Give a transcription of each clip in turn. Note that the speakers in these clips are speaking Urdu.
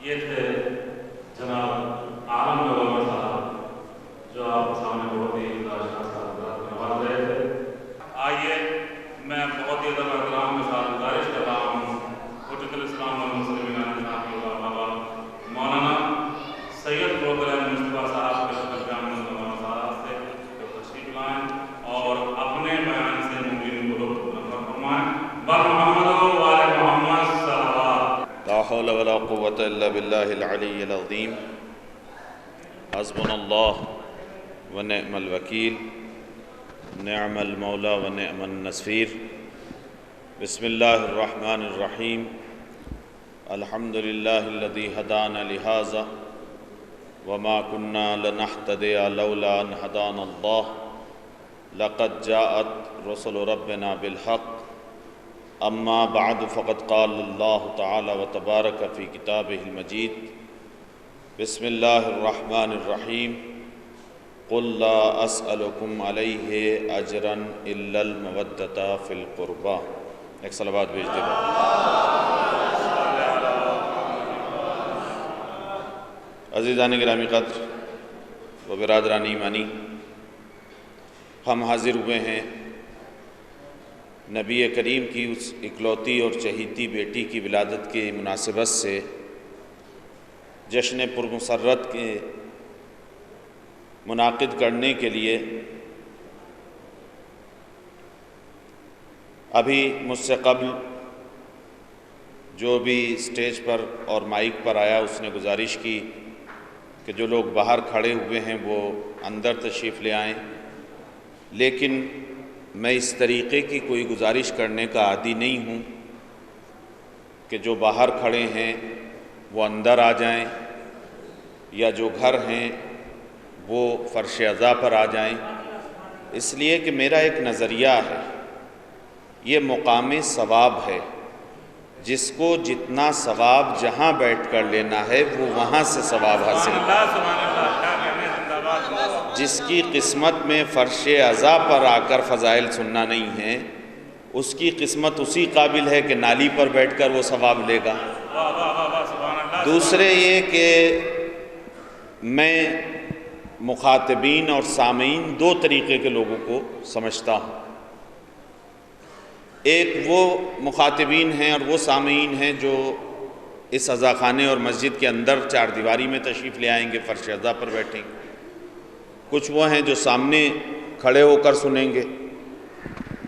یہ تھے جناب عالم گورنر صاحب جو آپ کے سامنے بہت ہی نواز رہے تھے۔ آئیے میں بہت ہی ادب احترام کے ساتھ گزارش کر رہا ہوں حجت الاسلام والمسلمین مولانا سید پروگرام مصطفیٰ صاحب کے مولانا صاحب سے تشریف لائیں اور اپنے بیان سے ممکن کو فرمائیں۔ بر محمد و آل محمد صلوات۔ لا حول ولا قوة الا باللہ العلی العظیم۔ حسبنا اللہ ونعم الوکیل، نعم المولا ونعم النصیر۔ بسم اللہ الرحمن الرحیم۔ الحمد للہ الذی ہدانا لہذا وما كنا لنہتدی لولا ان ہدانا اللہ۔ لقد جاءت رسل ربنا بالحق۔ اما بعد فقد قال اللہ تعالی وتبارک فی کتابہ المجید۔ بسم اللہ الرحمن الرحیم۔ قل لا اسألکم علیہ اجرا الا المودۃ فی القربى۔ ایک صلوات بھیج دے گا۔ عزیزان گرامی قدر و برادران ایمانی، ہم حاضر ہوئے ہیں نبی کریم کی اس اکلوتی اور چہیتی بیٹی کی ولادت کی مناسبت سے جشن پرمسرت کے منعقد کرنے کے لیے۔ ابھی مجھ سے قبل جو بھی اسٹیج پر اور مائک پر آیا اس نے گزارش کی کہ جو لوگ باہر کھڑے ہوئے ہیں وہ اندر تشریف لے آئیں، لیکن میں اس طریقے کی کوئی گزارش کرنے کا عادی نہیں ہوں کہ جو باہر کھڑے ہیں وہ اندر آ جائیں یا جو گھر ہیں وہ فرش عزا پر آ جائیں، اس لیے کہ میرا ایک نظریہ ہے، یہ مقام ثواب ہے۔ جس کو جتنا ثواب جہاں بیٹھ کر لینا ہے وہ وہاں سے ثواب حاصل کرے۔ جس کی قسمت میں فرش عزا پر آ کر فضائل سننا نہیں ہے، اس کی قسمت اسی قابل ہے کہ نالی پر بیٹھ کر وہ ثواب لے گا۔ دوسرے یہ کہ میں مخاطبین اور سامعین دو طریقے کے لوگوں کو سمجھتا ہوں۔ ایک وہ مخاطبین ہیں اور وہ سامعین ہیں جو اس عزا خانے اور مسجد کے اندر چار دیواری میں تشریف لے آئیں گے، فرش عزا پر بیٹھیں گے۔ کچھ وہ ہیں جو سامنے کھڑے ہو کر سنیں گے۔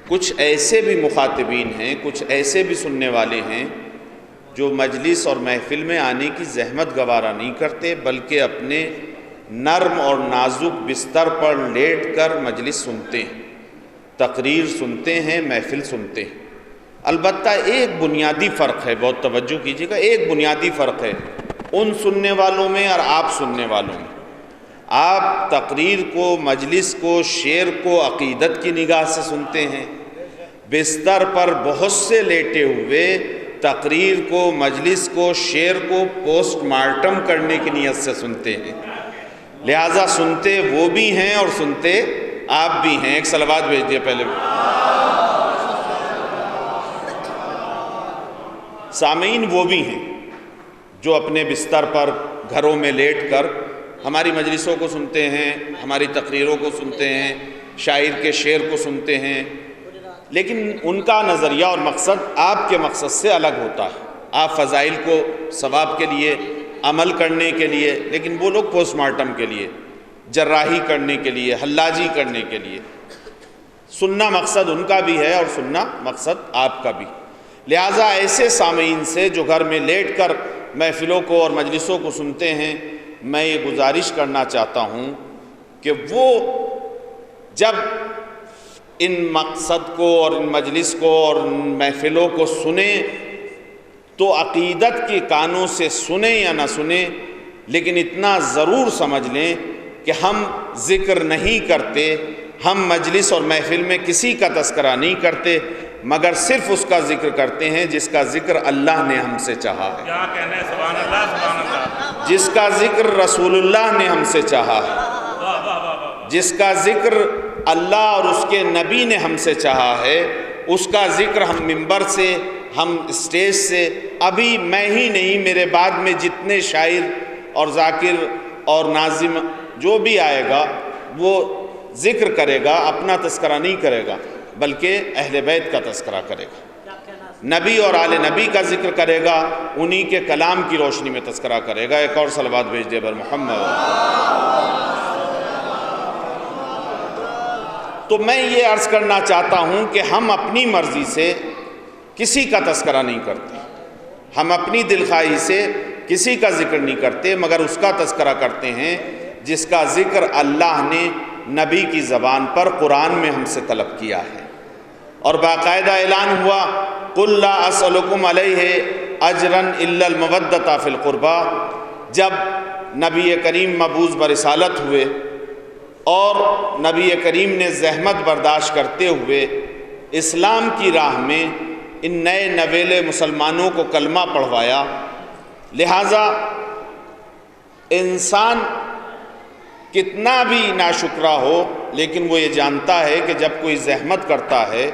کچھ ایسے بھی مخاطبین ہیں، کچھ ایسے بھی سننے والے ہیں جو مجلس اور محفل میں آنے کی زحمت گوارا نہیں کرتے، بلکہ اپنے نرم اور نازک بستر پر لیٹ کر مجلس سنتے ہیں، تقریر سنتے ہیں، محفل سنتے ہیں۔ البتہ ایک بنیادی فرق ہے، بہت توجہ کیجیے گا، ایک بنیادی فرق ہے ان سننے والوں میں اور آپ سننے والوں میں۔ آپ تقریر کو، مجلس کو، شعر کو عقیدت کی نگاہ سے سنتے ہیں، بستر پر بہت سے لیٹے ہوئے تقریر کو، مجلس کو، شعر کو پوسٹ مارٹم کرنے کی نیت سے سنتے ہیں۔ لہٰذا سنتے وہ بھی ہیں اور سنتے آپ بھی ہیں۔ ایک صلوات بھیج دیا پہلے۔ سامعین وہ بھی ہیں جو اپنے بستر پر گھروں میں لیٹ کر ہماری مجلسوں کو سنتے ہیں، ہماری تقریروں کو سنتے ہیں، شاعر کے شعر کو سنتے ہیں، لیکن ان کا نظریہ اور مقصد آپ کے مقصد سے الگ ہوتا ہے۔ آپ فضائل کو ثواب کے لیے، عمل کرنے کے لیے، لیکن وہ لوگ پوسٹ مارٹم کے لیے، جراحی کرنے کے لیے، حلاجی کرنے کے لیے۔ سننا مقصد ان کا بھی ہے اور سننا مقصد آپ کا بھی۔ لہٰذا ایسے سامعین سے جو گھر میں لیٹ کر محفلوں کو اور مجلسوں کو سنتے ہیں، میں یہ گزارش کرنا چاہتا ہوں کہ وہ جب ان مقصد کو اور ان مجلس کو اور ان محفلوں کو سنیں تو عقیدت کے کانوں سے سنیں یا نہ سنیں، لیکن اتنا ضرور سمجھ لیں کہ ہم ذکر نہیں کرتے، ہم مجلس اور محفل میں کسی کا تذکرہ نہیں کرتے، مگر صرف اس کا ذکر کرتے ہیں جس کا ذکر اللہ نے ہم سے چاہا ہے، کیا کہنے، سبحان اللہ سبحان اللہ، جس کا ذکر رسول اللہ نے ہم سے چاہا ہے، جس کا ذکر اللہ اور اس کے نبی نے ہم سے چاہا ہے، اس کا ذکر ہم منبر سے ہم اسٹیج سے، ابھی میں ہی نہیں میرے بعد میں جتنے شاعر اور ذاکر اور ناظم جو بھی آئے گا وہ ذکر کرے گا، اپنا تذکرہ نہیں کرے گا بلکہ اہل بیت کا تذکرہ کرے گا، نبی اور آل نبی کا ذکر کرے گا، انہی کے کلام کی روشنی میں تذکرہ کرے گا۔ ایک اور صلوات بھیج دے بر محمد۔ تو میں یہ عرض کرنا چاہتا ہوں کہ ہم اپنی مرضی سے کسی کا تذکرہ نہیں کرتے، ہم اپنی دلخواہی سے کسی کا ذکر نہیں کرتے، مگر اس کا تذکرہ کرتے ہیں جس کا ذکر اللہ نے نبی کی زبان پر قرآن میں ہم سے طلب کیا ہے، اور باقاعدہ اعلان ہوا قُلْ لَا أَسْأَلُكُمْ عَلَيْهِ أَجْرًا إِلَّا الْمَوَدَّةَ فِي الْقُرْبَى۔ جب نبی کریم مبعوث برسالت ہوئے اور نبی کریم نے زحمت برداشت کرتے ہوئے اسلام کی راہ میں ان نئے نویلے مسلمانوں کو کلمہ پڑھوایا، لہٰذا انسان کتنا بھی ناشکرا ہو لیکن وہ یہ جانتا ہے کہ جب کوئی زحمت کرتا ہے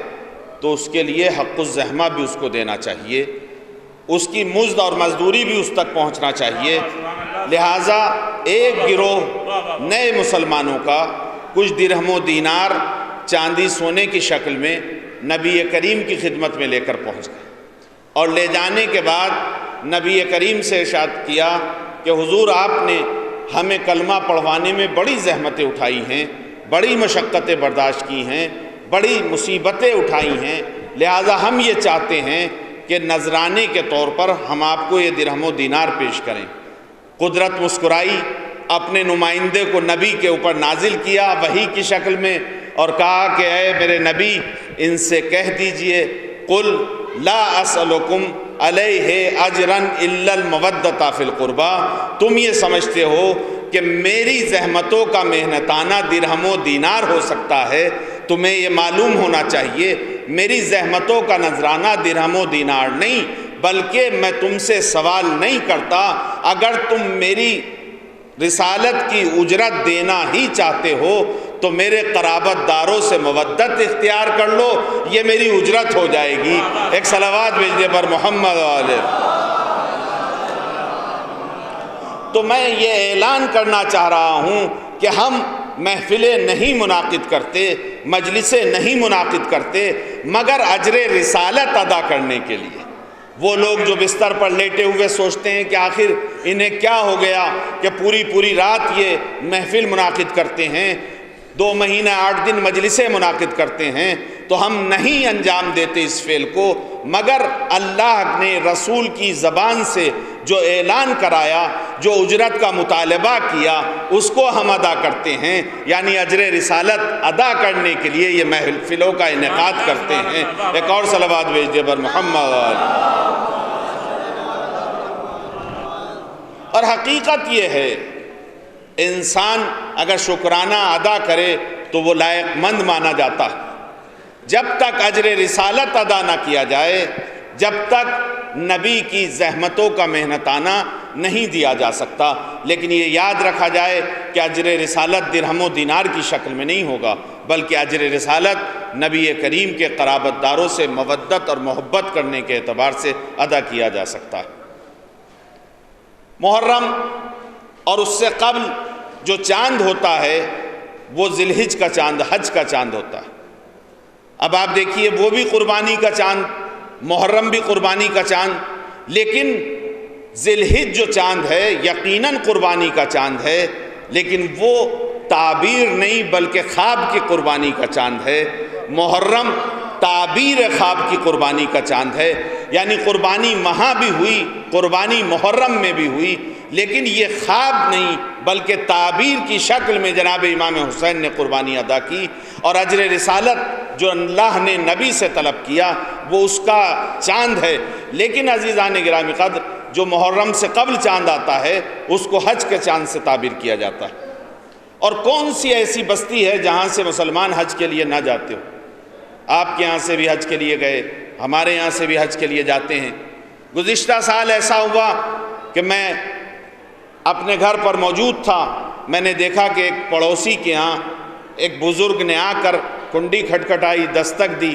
تو اس کے لیے حق الزحمہ بھی اس کو دینا چاہیے، اس کی مزد اور مزدوری بھی اس تک پہنچنا چاہیے۔ لہٰذا ایک گروہ نئے مسلمانوں کا کچھ درہم و دینار چاندی سونے کی شکل میں نبی کریم کی خدمت میں لے کر پہنچ گئے، اور لے جانے کے بعد نبی کریم سے ارشاد کیا کہ حضور آپ نے ہمیں کلمہ پڑھوانے میں بڑی زحمتیں اٹھائی ہیں، بڑی مشقتیں برداشت کی ہیں، بڑی مصیبتیں اٹھائی ہیں، لہٰذا ہم یہ چاہتے ہیں کہ نذرانے کے طور پر ہم آپ کو یہ درہم و دینار پیش کریں۔ قدرت مسکرائی، اپنے نمائندے کو نبی کے اوپر نازل کیا وحی کی شکل میں، اور کہا کہ اے میرے نبی ان سے کہہ دیجئے قُلْ لَا أَسْأَلُكُمْ عَلَيْهِ أَجْرًا إِلَّا الْمَوَدَّةَ فِي الْقُرْبَى۔ تم یہ سمجھتے ہو کہ میری زحمتوں کا محنتانہ درہم و دینار ہو سکتا ہے، تمہیں یہ معلوم ہونا چاہیے میری زحمتوں کا نذرانہ درہم و دینار نہیں، بلکہ میں تم سے سوال نہیں کرتا، اگر تم میری رسالت کی اجرت دینا ہی چاہتے ہو تو میرے قرابت داروں سے مودت اختیار کر لو، یہ میری اجرت ہو جائے گی۔ ایک صلوات بھیج دے پر محمد علیہ۔ تو میں یہ اعلان کرنا چاہ رہا ہوں کہ ہم محفلیں نہیں منعقد کرتے، مجلسیں نہیں منعقد کرتے، مگر اجر رسالت ادا کرنے کے لیے۔ وہ لوگ جو بستر پر لیٹے ہوئے سوچتے ہیں کہ آخر انہیں کیا ہو گیا کہ پوری رات یہ محفل منعقد کرتے ہیں، 2 مہینہ 8 دن مجلسیں منعقد کرتے ہیں، تو ہم نہیں انجام دیتے اس فعل کو، مگر اللہ نے رسول کی زبان سے جو اعلان کرایا، جو اجرت کا مطالبہ کیا، اس کو ہم ادا کرتے ہیں، یعنی اجر رسالت ادا کرنے کے لیے یہ محفلوں کا انعقاد کرتے ہیں۔ ایک اور صلوات بھیج دے بر محمد۔ اور حقیقت یہ ہے انسان اگر شکرانہ ادا کرے تو وہ لائق مند مانا جاتا ہے، جب تک اجر رسالت ادا نہ کیا جائے، جب تک نبی کی زحمتوں کا محنتانہ نہیں دیا جا سکتا۔ لیکن یہ یاد رکھا جائے کہ اجر رسالت درہم و دینار کی شکل میں نہیں ہوگا، بلکہ اجر رسالت نبی کریم کے قرابت داروں سے مودت اور محبت کرنے کے اعتبار سے ادا کیا جا سکتا ہے۔ محرم اور اس سے قبل جو چاند ہوتا ہے وہ ذی الحج کا چاند، حج کا چاند ہوتا ہے۔ اب آپ دیکھیے وہ بھی قربانی کا چاند، محرم بھی قربانی کا چاند، لیکن ذی الحج جو چاند ہے یقیناً قربانی کا چاند ہے، لیکن وہ تعبیر نہیں بلکہ خواب کی قربانی کا چاند ہے۔ محرم تعبیر خواب کی قربانی کا چاند ہے، یعنی قربانی وہاں بھی ہوئی، قربانی محرم میں بھی ہوئی، لیکن یہ خواب نہیں بلکہ تعبیر کی شکل میں جناب امام حسین نے قربانی ادا کی، اور اجر رسالت جو اللہ نے نبی سے طلب کیا وہ اس کا چاند ہے۔ لیکن عزیزان گرامی قدر، جو محرم سے قبل چاند آتا ہے اس کو حج کے چاند سے تعبیر کیا جاتا ہے۔ اور کون سی ایسی بستی ہے جہاں سے مسلمان حج کے لیے نہ جاتے ہو؟ آپ کے یہاں سے بھی حج کے لیے گئے، ہمارے یہاں سے بھی حج کے لیے جاتے ہیں۔ گزشتہ سال ایسا ہوا کہ میں اپنے گھر پر موجود تھا، میں نے دیکھا کہ ایک پڑوسی کے ہاں ایک بزرگ نے آ کر کنڈی کھٹکھٹائی، دستک دی،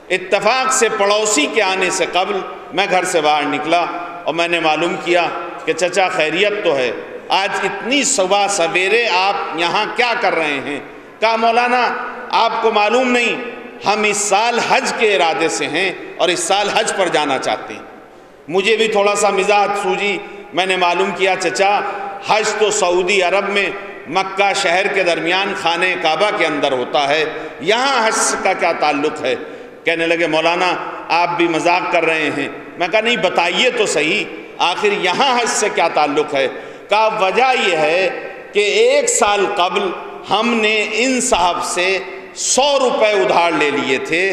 اتفاق سے پڑوسی کے آنے سے قبل میں گھر سے باہر نکلا اور میں نے معلوم کیا کہ چچا خیریت تو ہے، آج اتنی صبح سویرے آپ یہاں کیا کر رہے ہیں؟ کہا مولانا آپ کو معلوم نہیں، ہم اس سال حج کے ارادے سے ہیں اور اس سال حج پر جانا چاہتے ہیں۔ مجھے بھی تھوڑا سا مزاح سوجی، میں نے معلوم کیا چچا حج تو سعودی عرب میں مکہ شہر کے درمیان خانہ کعبہ کے اندر ہوتا ہے، یہاں حج کا کیا تعلق ہے؟ کہنے لگے مولانا آپ بھی مذاق کر رہے ہیں۔ میں کہا نہیں بتائیے تو صحیح، آخر یہاں حج سے کیا تعلق ہے؟ کہا وجہ یہ ہے کہ 1 سال قبل ہم نے ان صاحب سے 100 روپے ادھار لے لیے تھے،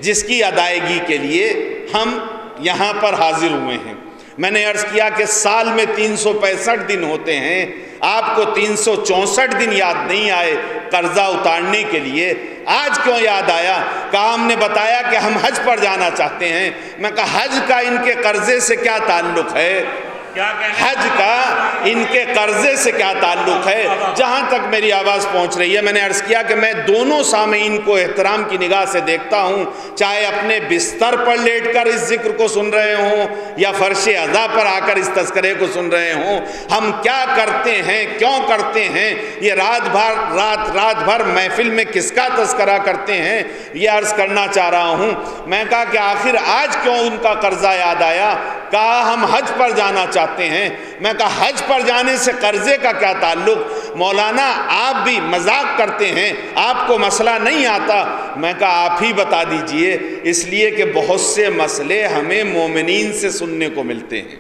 جس کی ادائیگی کے لیے ہم یہاں پر حاضر ہوئے ہیں۔ میں نے عرض کیا کہ سال میں 365 دن ہوتے ہیں، آپ کو 364 دن یاد نہیں آئے قرضہ اتارنے کے لیے، آج کیوں یاد آیا؟ کہا ہم نے بتایا کہ ہم حج پر جانا چاہتے ہیں۔ میں کہا حج کا ان کے قرضے سے کیا تعلق ہے؟ حج کا ان کے قرضے سے کیا تعلق ہے؟ جہاں تک میری آواز پہنچ رہی ہے، میں نے عرض کیا کہ میں دونوں سامعین کو احترام کی نگاہ سے دیکھتا ہوں، چاہے اپنے بستر پر لیٹ کر اس ذکر کو سن رہے ہوں یا فرش عزا پر آ کر اس تذکرے کو سن رہے ہوں، ہم کیا کرتے ہیں، کیوں کرتے ہیں، یہ رات بھر محفل میں کس کا تذکرہ کرتے ہیں، یہ عرض کرنا چاہ رہا ہوں۔ میں کہا کہ آخر آج کیوں ان کا قرضہ یاد آیا؟ کہا ہم حج پر جانا چاہتے ہیں۔ میں کہا حج پر جانے سے قرضے کا کیا تعلق؟ مولانا آپ بھی مذاق کرتے ہیں، آپ کو مسئلہ نہیں آتا۔ میں کہا آپ ہی بتا دیجئے، اس لیے کہ بہت سے مسئلے ہمیں مومنین سے سننے کو ملتے ہیں۔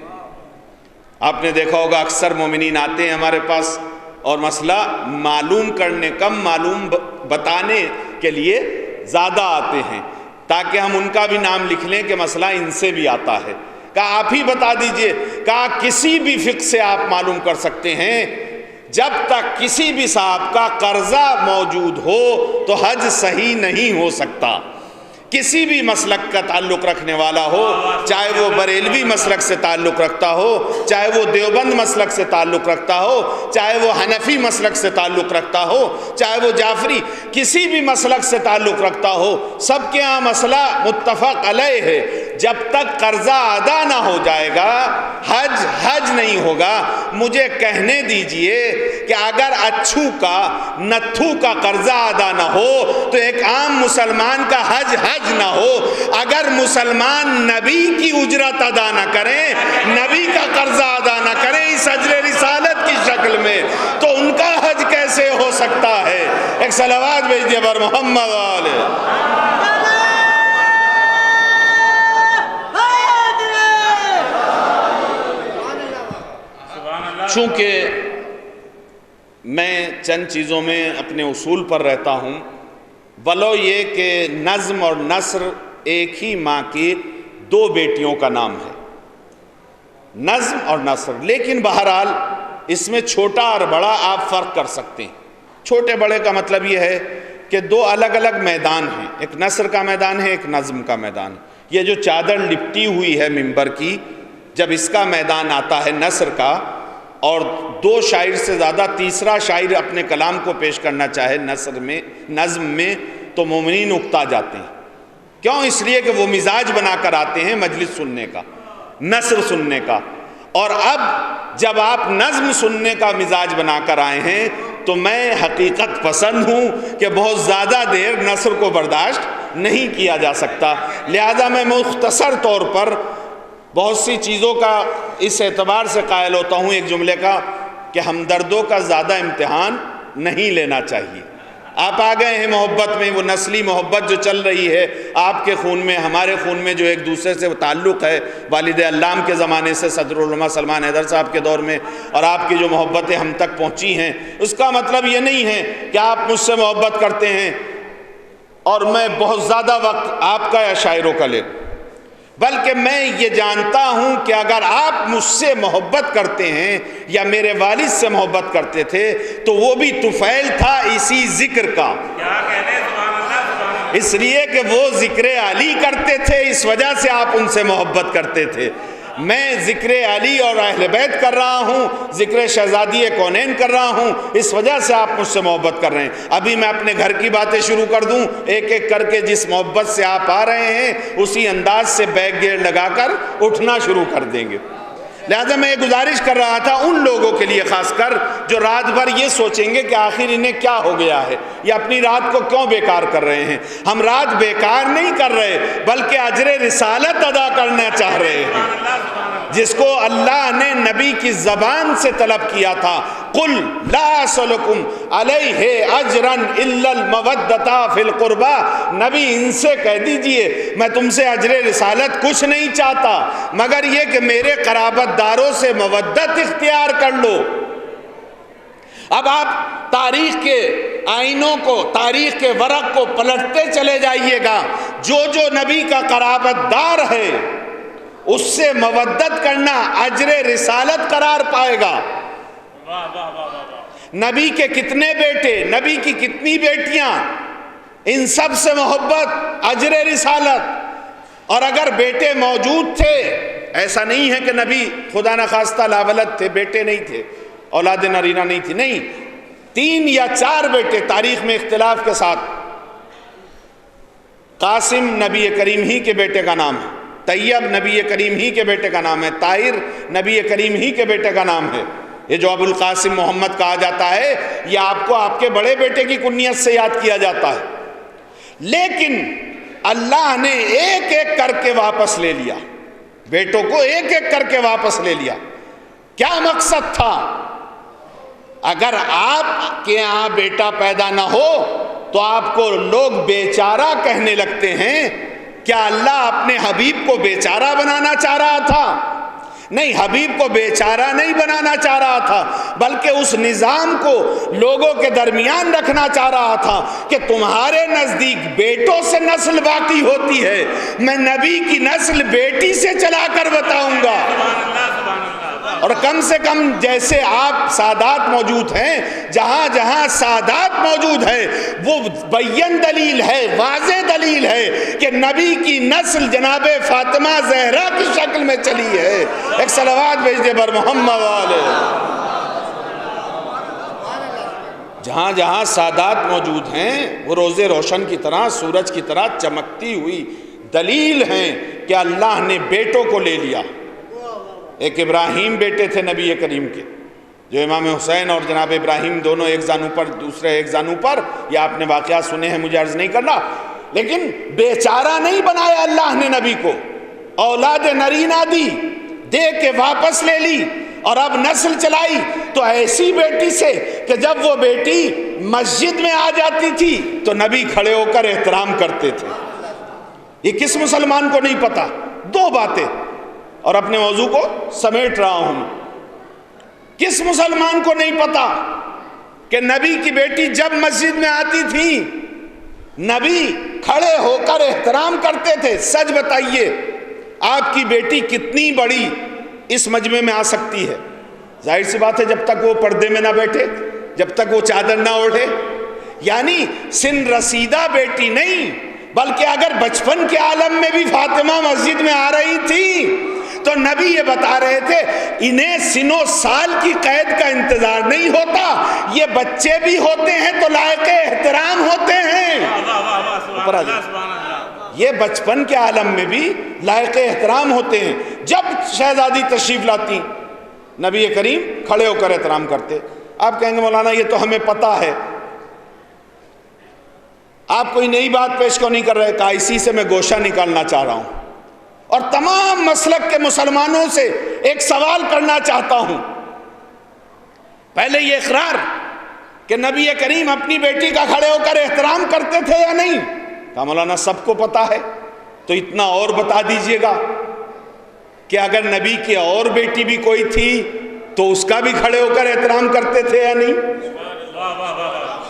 آپ نے دیکھا ہوگا اکثر مومنین آتے ہیں ہمارے پاس اور مسئلہ معلوم کرنے کم معلوم بتانے کے لیے زیادہ آتے ہیں، تاکہ ہم ان کا بھی نام لکھ لیں کہ مسئلہ ان سے بھی آتا ہے۔ کہا آپ ہی بتا دیجئے۔ کہا کسی بھی فقہ سے آپ معلوم کر سکتے ہیں، جب تک کسی بھی صاحب کا قرضہ موجود ہو تو حج صحیح نہیں ہو سکتا۔ کسی بھی مسلک کا تعلق رکھنے والا ہو، چاہے وہ بریلوی مسلک سے تعلق رکھتا ہو، چاہے وہ دیوبند مسلک سے تعلق رکھتا ہو، چاہے وہ حنفی مسلک سے تعلق رکھتا ہو، چاہے وہ جعفری، کسی بھی مسلک سے تعلق رکھتا ہو، سب کے ہاں مسئلہ متفق علیہ ہے، جب تک قرضہ ادا نہ ہو جائے گا حج نہیں ہوگا۔ مجھے کہنے دیجئے کہ اگر اچھو کا نتھو کا قرضہ ادا نہ ہو تو ایک عام مسلمان کا حج نہ ہو۔ اگر مسلمان نبی کی اجرت ادا نہ کریں، نبی کا قرضہ ادا نہ کریں اس اجر رسالت کی شکل میں، تو ان کا حج کیسے ہو سکتا ہے؟ ایک صلوات بھیج دیا بر محمد علیہ۔ چونکہ میں چند چیزوں میں اپنے اصول پر رہتا ہوں، ولو یہ کہ نظم اور نثر ایک ہی ماں کی 2 بیٹیوں کا نام ہے، نظم اور نثر، لیکن بہرحال اس میں چھوٹا اور بڑا آپ فرق کر سکتے ہیں۔ چھوٹے بڑے کا مطلب یہ ہے کہ 2 الگ الگ میدان ہیں، ایک نثر کا میدان ہے، ایک نظم کا میدان ہے۔ یہ جو چادر لپٹی ہوئی ہے منبر کی، جب اس کا میدان آتا ہے نثر کا، اور 2 شاعر سے زیادہ تیسرا شاعر اپنے کلام کو پیش کرنا چاہے نثر میں، نظم میں، تو مومنین اکتا جاتے ہیں۔ کیوں؟ اس لیے کہ وہ مزاج بنا کر آتے ہیں مجلس سننے کا، نثر سننے کا، اور اب جب آپ نظم سننے کا مزاج بنا کر آئے ہیں تو میں حقیقت پسند ہوں کہ بہت زیادہ دیر نثر کو برداشت نہیں کیا جا سکتا، لہذا میں مختصر طور پر بہت سی چیزوں کا اس اعتبار سے قائل ہوتا ہوں ایک جملے کا کہ ہمدردوں کا زیادہ امتحان نہیں لینا چاہیے۔ آپ آ گئے ہیں محبت میں، وہ نسلی محبت جو چل رہی ہے آپ کے خون میں، ہمارے خون میں، جو ایک دوسرے سے تعلق ہے والد علام کے زمانے سے صدر العلماء سلمان حیدر صاحب کے دور میں، اور آپ کی جو محبتیں ہم تک پہنچی ہیں، اس کا مطلب یہ نہیں ہے کہ آپ مجھ سے محبت کرتے ہیں اور میں بہت زیادہ وقت آپ کا یا شاعروں کا لے، بلکہ میں یہ جانتا ہوں کہ اگر آپ مجھ سے محبت کرتے ہیں یا میرے والد سے محبت کرتے تھے تو وہ بھی طفیل تھا اسی ذکر کا، اس لیے کہ وہ ذکر علی کرتے تھے، اس وجہ سے آپ ان سے محبت کرتے تھے۔ میں ذکر علی اور اہل بیت کر رہا ہوں، ذکر شہزادی کونین کر رہا ہوں، اس وجہ سے آپ مجھ سے محبت کر رہے ہیں۔ ابھی میں اپنے گھر کی باتیں شروع کر دوں، ایک ایک کر کے جس محبت سے آپ آ رہے ہیں اسی انداز سے بیک گیئر لگا کر اٹھنا شروع کر دیں گے۔ لہذا میں یہ گزارش کر رہا تھا ان لوگوں کے لیے خاص کر جو رات بھر یہ سوچیں گے کہ آخر انہیں کیا ہو گیا ہے، یا اپنی رات کو کیوں بیکار کر رہے ہیں۔ ہم رات بیکار نہیں کر رہے بلکہ اجر رسالت ادا کرنا چاہ رہے ہیں، جس کو اللہ نے نبی کی زبان سے طلب کیا تھا۔ قل لا اسألکم علیہ اجرا الا المودۃ فی القربى، نبی ان سے کہہ دیجئے میں تم سے اجر رسالت کچھ نہیں چاہتا مگر یہ کہ میرے قرابت داروں سے مودت اختیار کر لو۔ اب آپ تاریخ کے آئینوں کو، تاریخ کے ورق کو پلٹتے چلے جائیے گا، جو جو نبی کا قرابت دار ہے اس سے مودت کرنا اجر رسالت قرار پائے گا۔ نبی کے کتنے بیٹے، نبی کی کتنی بیٹیاں، ان سب سے محبت اجر رسالت۔ اور اگر بیٹے موجود تھے، ایسا نہیں ہے کہ نبی خدا نخواستہ لاولد تھے، بیٹے نہیں تھے، اولاد نرینہ نہیں تھی، نہیں، 3 یا 4 بیٹے تاریخ میں اختلاف کے ساتھ۔ قاسم نبی کریم ہی کے بیٹے کا نام ہے، طیب نبی کریم ہی کے بیٹے کا نام ہے، طاہر نبی کریم ہی کے بیٹے کا نام ہے۔ یہ جو ابو القاسم محمد کہا جاتا ہے یہ آپ کو آپ کے بڑے بیٹے کی کنیت سے یاد کیا جاتا ہے، لیکن اللہ نے ایک ایک کر کے واپس لے لیا، بیٹوں کو ایک ایک کر کے واپس لے لیا۔ کیا مقصد تھا؟ اگر آپ کے یہاں بیٹا پیدا نہ ہو تو آپ کو لوگ بیچارہ کہنے لگتے ہیں۔ کیا اللہ اپنے حبیب کو بیچارہ بنانا چاہ رہا تھا؟ نہیں، حبیب کو بیچارہ نہیں بنانا چاہ رہا تھا، بلکہ اس نظام کو لوگوں کے درمیان رکھنا چاہ رہا تھا کہ تمہارے نزدیک بیٹوں سے نسل باقی ہوتی ہے، میں نبی کی نسل بیٹی سے چلا کر بتاؤں گا۔ اور کم سے کم جیسے آپ سادات موجود ہیں، جہاں جہاں سادات موجود ہے وہ بین دلیل ہے، واضح دلیل ہے کہ نبی کی نسل جناب فاطمہ زہرا کی شکل میں چلی ہے۔ ایک صلوات بھیج دے بر محمد والے۔ جہاں جہاں سادات موجود ہیں وہ روزے روشن کی طرح، سورج کی طرح چمکتی ہوئی دلیل ہیں کہ اللہ نے بیٹوں کو لے لیا۔ ایک ابراہیم بیٹے تھے نبی کریم کے، جو امام حسین اور جناب ابراہیم دونوں ایک زانو پر، دوسرے ایک زانو پر، یہ آپ نے واقعات سنے ہیں، مجھے عرض نہیں کرنا، لیکن بیچارہ نہیں بنایا اللہ نے نبی کو، اولاد نرینہ دی، دے کے واپس لے لی، اور اب نسل چلائی تو ایسی بیٹی سے کہ جب وہ بیٹی مسجد میں آ جاتی تھی تو نبی کھڑے ہو کر احترام کرتے تھے۔ یہ کس مسلمان کو نہیں پتا؟ 2 باتیں، اور اپنے موضوع کو سمیٹ رہا ہوں۔ کس مسلمان کو نہیں پتا کہ نبی کی بیٹی جب مسجد میں آتی تھی نبی کھڑے ہو کر احترام کرتے تھے؟ سچ بتائیے، آپ کی بیٹی کتنی بڑی اس مجمع میں آ سکتی ہے؟ ظاہر سی بات ہے جب تک وہ پردے میں نہ بیٹھے، جب تک وہ چادر نہ اوڑھے، یعنی سن رسیدہ بیٹی نہیں، بلکہ اگر بچپن کے عالم میں بھی فاطمہ مسجد میں آ رہی تھی تو نبی یہ بتا رہے تھے انہیں سن و سال کی قید کا انتظار نہیں ہوتا، یہ بچے بھی ہوتے ہیں تو لائق احترام ہوتے ہیں۔ یہ بچپن کے عالم میں بھی لائق احترام ہوتے ہیں۔ جب شہزادی تشریف لاتی نبی کریم کھڑے ہو کر احترام کرتے۔ آپ کہیں گے مولانا یہ تو ہمیں پتہ ہے، آپ کوئی نئی بات پیش کیوں نہیں کر رہے؟ کہا اسی سے میں گوشہ نکالنا چاہ رہا ہوں اور تمام مسلک کے مسلمانوں سے ایک سوال کرنا چاہتا ہوں۔ پہلے یہ اقرار کہ نبی کریم اپنی بیٹی کا کھڑے ہو کر احترام کرتے تھے یا نہیں؟ کہا مولانا سب کو پتا ہے، تو اتنا اور بتا دیجئے گا کہ اگر نبی کی اور بیٹی بھی کوئی تھی تو اس کا بھی کھڑے ہو کر احترام کرتے تھے یا نہیں؟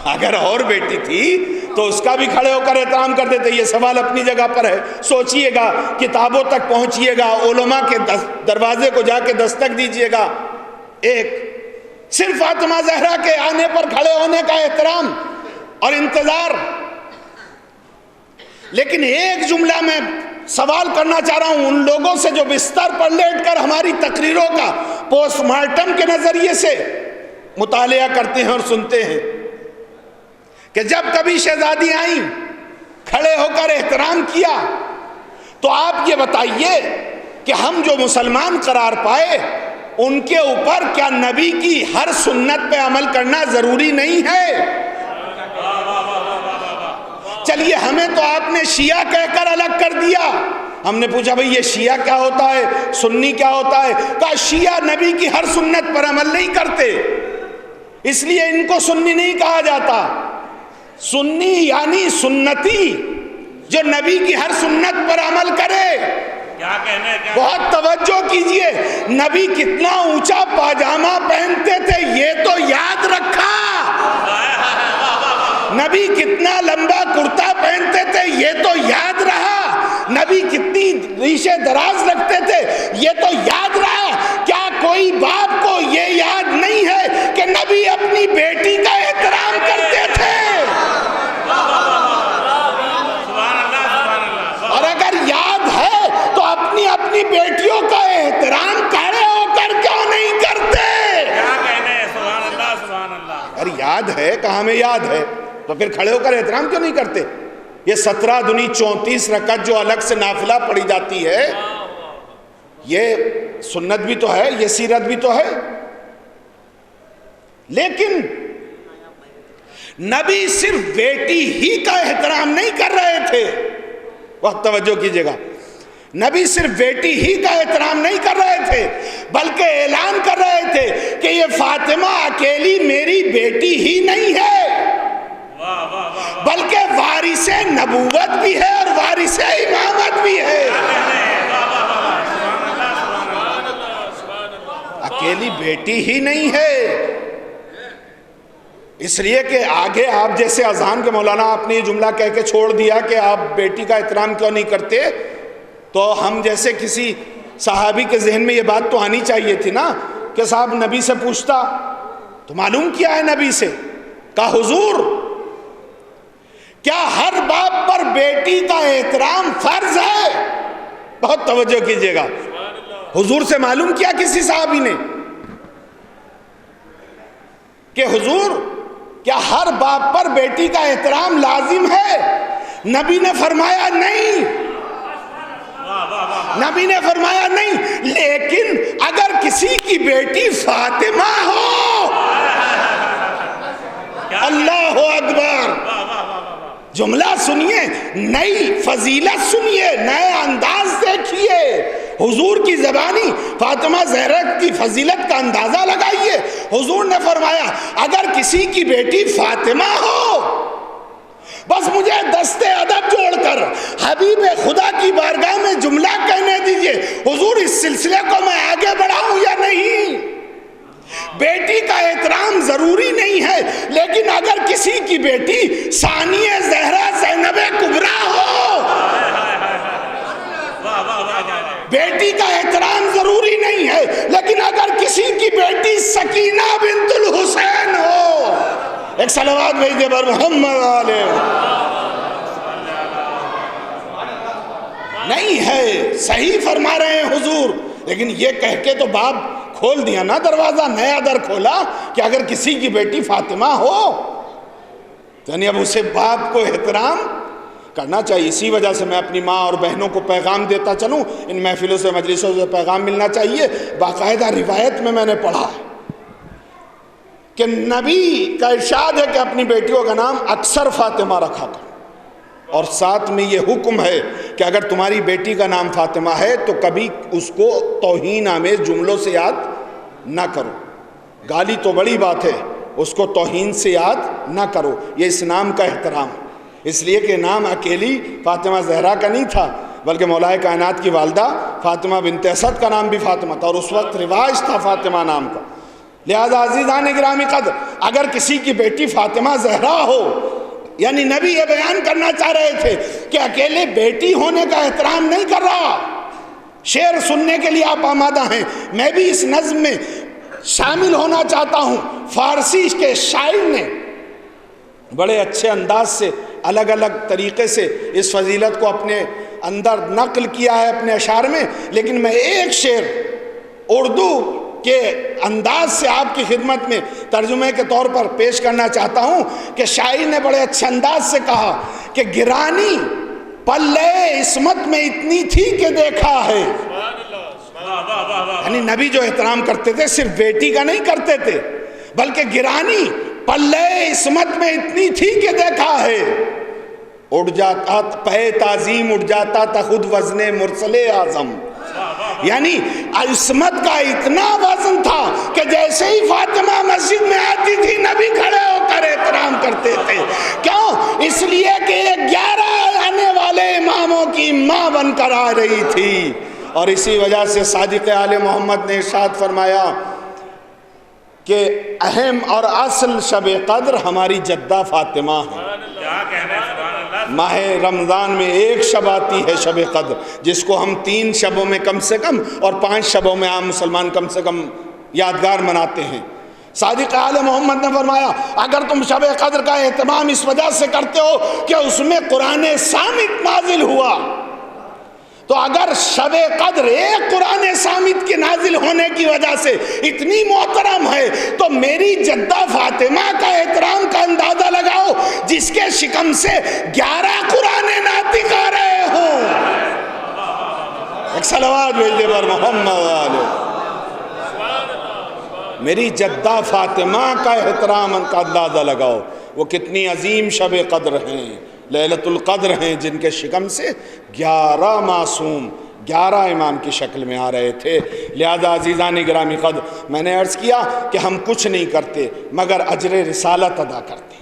اگر اور بیٹی تھی تو اس کا بھی کھڑے ہو کر احترام کرتے تھے۔ یہ سوال اپنی جگہ پر ہے، سوچئے گا، کتابوں تک پہنچئے گا، علماء کے دروازے کو جا کے دستک دیجئے گا۔ ایک صرف فاطمہ زہرا کے آنے پر کھڑے ہونے کا احترام اور انتظار، لیکن ایک جملہ میں سوال کرنا چاہ رہا ہوں ان لوگوں سے جو بستر پر لیٹ کر ہماری تقریروں کا پوسٹ مارٹم کے نظریے سے مطالعہ کرتے ہیں اور سنتے ہیں، کہ جب کبھی شہزادی آئیں کھڑے ہو کر احترام کیا، تو آپ یہ بتائیے کہ ہم جو مسلمان قرار پائے ان کے اوپر کیا نبی کی ہر سنت پہ عمل کرنا ضروری نہیں ہے؟ چلیے ہمیں تو آپ نے شیعہ کہہ کر الگ کر دیا. ہم نے پوچھا بھئی یہ شیعہ کیا ہوتا ہے، سنی کیا ہوتا ہے؟ کہا شیعہ نبی کی ہر سنت پر عمل نہیں کرتے، اس لیے ان کو سنی نہیں کہا جاتا. سنی یعنی سنتی، جو نبی کی ہر سنت پر عمل کرے. کیا کہنا ہے؟ بہت توجہ کیجئے، نبی کتنا اونچا پاجامہ پہنتے تھے یہ تو یاد رکھا، نبی کتنا لمبا کرتا پہنتے تھے یہ تو یاد رہا، نبی کتنی ریشیں دراز رکھتے تھے یہ تو یاد رہا. کیا کوئی باپ کو یہ یاد نہیں ہے کہ نبی اپنی بیٹی کا احترام کرتے تھے؟ اور اگر یاد ہے تو اپنی اپنی بیٹیوں کا احترام کھڑے ہو کر کیوں نہیں کرتے؟ کیا کہنا ہے؟ سبحان اللہ سبحان اللہ. اگر یاد ہے، کہاں میں یاد ہے، تو پھر کھڑے ہو کر احترام کیوں نہیں کرتے؟ یہ 17 دنی 34 رکعت جو الگ سے نافلہ پڑھی جاتی ہے، یہ سنت بھی تو ہے، یہ سیرت بھی تو ہے. لیکن نبی صرف بیٹی ہی کا احترام نہیں کر رہے تھے، وقت توجہ کیجئے گا، نبی صرف بیٹی ہی کا احترام نہیں کر رہے تھے بلکہ اعلان کر رہے تھے کہ یہ فاطمہ اکیلی میری بیٹی ہی نہیں ہے بلکہ وارث نبوت بھی ہے اور وارث امامت بھی ہے. اکیلی بیٹی ہی نہیں ہے، اس لیے کہ آگے آپ جیسے اذان کے مولانا آپ نے یہ جملہ کہہ کے چھوڑ دیا کہ آپ بیٹی کا احترام کیوں نہیں کرتے، تو ہم جیسے کسی صحابی کے ذہن میں یہ بات تو آنی چاہیے تھی نا کہ صاحب نبی سے پوچھتا تو معلوم کیا ہے نبی سے. کہا حضور کیا ہر باپ پر بیٹی کا احترام فرض ہے؟ بہت توجہ کیجئے گا، حضور سے معلوم کیا کسی صحابی نے کہ حضور کیا ہر باپ پر بیٹی کا احترام لازم ہے؟ نبی نے فرمایا نہیں، نبی نے فرمایا نہیں، لیکن اگر کسی کی بیٹی فاطمہ ہو، اللہ اکبر، جملہ سنیے، نئی فضیلت سنیے، نئے انداز دیکھیے، حضور کی زبانی فاطمہ زہرا کی فضیلت کا اندازہ لگائیے. حضور نے فرمایا اگر کسی کی بیٹی فاطمہ ہو، بس مجھے دست ادب جوڑ کر حبیب خدا کی بارگاہ میں جملہ کہنے دیجئے، حضور اس سلسلے کو میں آگے بڑھاؤں یا نہیں؟ بیٹی کا احترام ضروری نہیں ہے، لیکن اگر کسی کی بیٹی ثانیہ زہرا زینب کبریٰ ہو، بیٹی کا احترام ضروری نہیں ہے، لیکن اگر کسی کی بیٹی سکینہ بنت الحسین ہو، ایک صلوات بھیجئے بر محمد علیہ، نہیں ہے، صحیح فرما رہے ہیں حضور، لیکن یہ کہہ کے تو باپ کھول دیا نا دروازہ، نیا در کھولا کہ اگر کسی کی بیٹی فاطمہ ہو، یعنی اب اسے باپ کو احترام کرنا چاہیے. اسی وجہ سے میں اپنی ماں اور بہنوں کو پیغام دیتا چلوں، ان محفلوں سے مجلسوں سے پیغام ملنا چاہیے. باقاعدہ روایت میں نے پڑھا ہے کہ نبی کا ارشاد ہے کہ اپنی بیٹیوں کا نام اکثر فاطمہ رکھا کرو، اور ساتھ میں یہ حکم ہے کہ اگر تمہاری بیٹی کا نام فاطمہ ہے تو کبھی اس کو توہین آمیز جملوں سے یاد نہ کرو. گالی تو بڑی بات ہے، اس کو توہین سے یاد نہ کرو. یہ اس نام کا احترام، اس لیے کہ نام اکیلی فاطمہ زہرا کا نہیں تھا بلکہ مولا کائنات کی والدہ فاطمہ بنت اسد کا نام بھی فاطمہ تھا، اور اس وقت رواج تھا فاطمہ نام کا. لہذا عزیزان گرامی قدر، اگر کسی کی بیٹی فاطمہ زہرا ہو، یعنی نبی یہ بیان کرنا چاہ رہے تھے کہ اکیلے بیٹی ہونے کا احترام نہیں کر رہا. شعر سننے کے لیے آپ آمادہ ہیں، میں بھی اس نظم میں شامل ہونا چاہتا ہوں. فارسی کے شاعر نے بڑے اچھے انداز سے الگ الگ طریقے سے اس فضیلت کو اپنے اندر نقل کیا ہے اپنے اشعار میں، لیکن میں ایک شعر اردو کے انداز سے آپ کی خدمت میں ترجمے کے طور پر پیش کرنا چاہتا ہوں کہ شاعر نے بڑے اچھے انداز سے کہا کہ گرانی پلے عصمت میں اتنی تھی کہ دیکھا ہے. یعنی نبی جو احترام کرتے تھے صرف بیٹی کا نہیں کرتے تھے، بلکہ گرانی پلے عصمت میں اتنی تھی کہ دیکھا ہے. اڑ جاتا پہ تعظیم اڑ جاتا تھا خود وزن مرسل اعظم. یعنی عصمت کا اتنا وزن تھا کہ جیسے ہی فاطمہ مسجد میں آتی تھی نبی کھڑے ہو کر احترام کرتے تھے. کیوں؟ اس لیے کہ 11 آنے والے اماموں کی ماں بن کر آ رہی تھی. اور اسی وجہ سے صادق آل محمد نے ارشاد فرمایا کہ اہم اور اصل شب قدر ہماری جدہ فاطمہ ہے. ماہ رمضان میں ایک شب آتی ہے شب قدر، جس کو ہم 3 شبوں میں کم سے کم اور 5 شبوں میں عام مسلمان کم سے کم یادگار مناتے ہیں. صادق آل محمد نے فرمایا اگر تم شب قدر کا اہتمام اس وجہ سے کرتے ہو کہ اس میں قرآن صامت نازل ہوا، تو اگر شب قدر ایک قرآن صامت کے نازل ہونے کی وجہ سے اتنی محترم ہے، تو میری جدہ فاطمہ کا احترام کا اندازہ لگاؤ جس کے شکم سے 11 قرآن ناطق آ رہے ہوں. ایک صلوات بھیج دے بر محمد علیہ. میری جدہ فاطمہ کا احترام کا اندازہ لگاؤ، وہ کتنی عظیم شب قدر ہیں، لیلۃ القدر ہیں، جن کے شکم سے 11 معصوم 11 امام کی شکل میں آ رہے تھے. لہذا عزیزان گرامی قدر، میں نے عرض کیا کہ ہم کچھ نہیں کرتے مگر اجر رسالت ادا کرتے ہیں.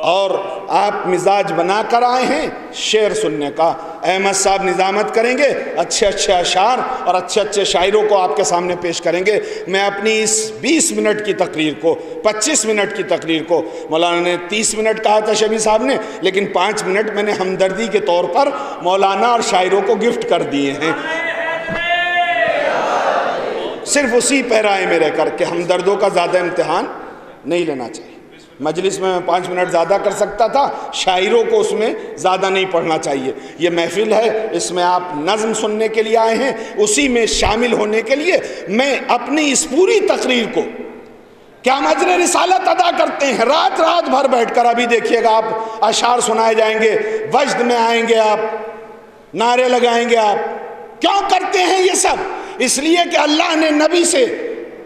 اور آپ مزاج بنا کر آئے ہیں شعر سننے کا. احمد صاحب نظامت کریں گے، اچھے اچھے اشعار اور اچھے اچھے شاعروں کو آپ کے سامنے پیش کریں گے. میں اپنی اس 20 منٹ کی تقریر کو 25 منٹ کی تقریر کو، مولانا نے 30 منٹ کہا تھا شبی صاحب نے، لیکن 5 منٹ میں نے ہمدردی کے طور پر مولانا اور شاعروں کو گفٹ کر دیے ہیں، صرف اسی پیرائے میں رہ کر کہ ہمدردوں کا زیادہ امتحان نہیں لینا چاہیے. مجلس میں 5 منٹ زیادہ کر سکتا تھا، شاعروں کو اس میں زیادہ نہیں پڑھنا چاہیے. یہ محفل ہے، اس میں آپ نظم سننے کے لیے آئے ہیں، اسی میں شامل ہونے کے لیے میں اپنی اس پوری تقریر کو کیا ہم اجر رسالت ادا کرتے ہیں. رات رات بھر بیٹھ کر ابھی دیکھیے گا آپ اشعار سنائے جائیں گے، وجد میں آئیں گے، آپ نعرے لگائیں گے. آپ کیوں کرتے ہیں یہ سب؟ اس لیے کہ اللہ نے نبی سے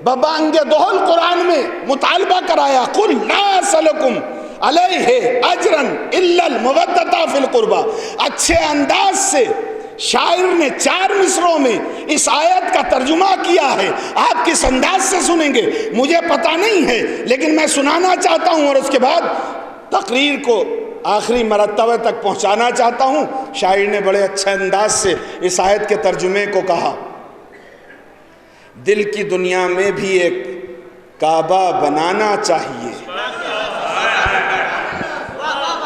ببانگ دہل قرآن میں مطالبہ کرایا، قل لا اسألکم علیہ اجرا الا المودۃ فی القربى. اچھے انداز سے شاعر نے 4 مصروں میں اس آیت کا ترجمہ کیا ہے. آپ کس انداز سے سنیں گے مجھے پتہ نہیں ہے، لیکن میں سنانا چاہتا ہوں اور اس کے بعد تقریر کو آخری مرتبہ تک پہنچانا چاہتا ہوں. شاعر نے بڑے اچھے انداز سے اس آیت کے ترجمے کو کہا، دل کی دنیا میں بھی ایک کعبہ بنانا چاہیے.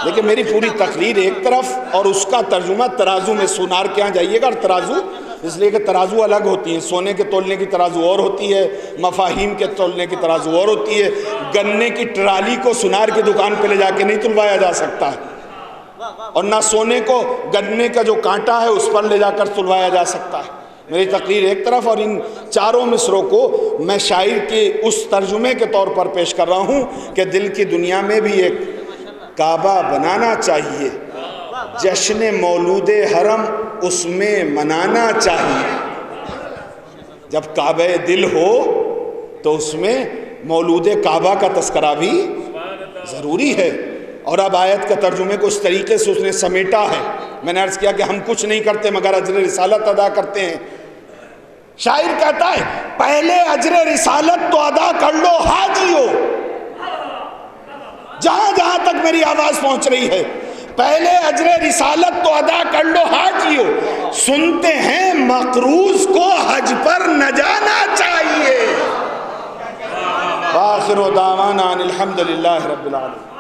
لیکن میری پوری تقریر ایک طرف اور اس کا ترجمہ ترازو میں، سونار کے ہاں جائیے گا. اور ترازو اس لیے کہ ترازو الگ ہوتی ہیں، سونے کے تولنے کی ترازو اور ہوتی ہے، مفاہیم کے تولنے کی ترازو اور ہوتی ہے. گنے کی ٹرالی کو سونار کی دکان پہ لے جا کے نہیں تلوایا جا سکتا ہے، اور نہ سونے کو گنے کا جو کانٹا ہے اس پر لے جا کر تلوایا جا سکتا ہے. میری تقریر ایک طرف اور ان 4 مصروں کو میں شاعر کے اس ترجمے کے طور پر پیش کر رہا ہوں کہ دل کی دنیا میں بھی ایک کعبہ بنانا چاہیے، جشن مولود حرم اس میں منانا چاہیے. جب کعبہ دل ہو تو اس میں مولود کعبہ کا تذکرہ بھی ضروری ہے. اور اب آیت کا ترجمے کو اس طریقے سے اس نے سمیٹا ہے. میں نے عرض کیا کہ ہم کچھ نہیں کرتے مگر اجر رسالت ادا کرتے ہیں. شاعر کہتا ہے پہلے اجر رسالت تو ادا کر لو حاجیو. جہاں جہاں تک میری آواز پہنچ رہی ہے، پہلے اجر رسالت تو ادا کر لو حاجیو. سنتے ہیں مقروض کو حج پر نہ جانا چاہیے. وآخر دعوانا ان الحمد للہ رب العالمین.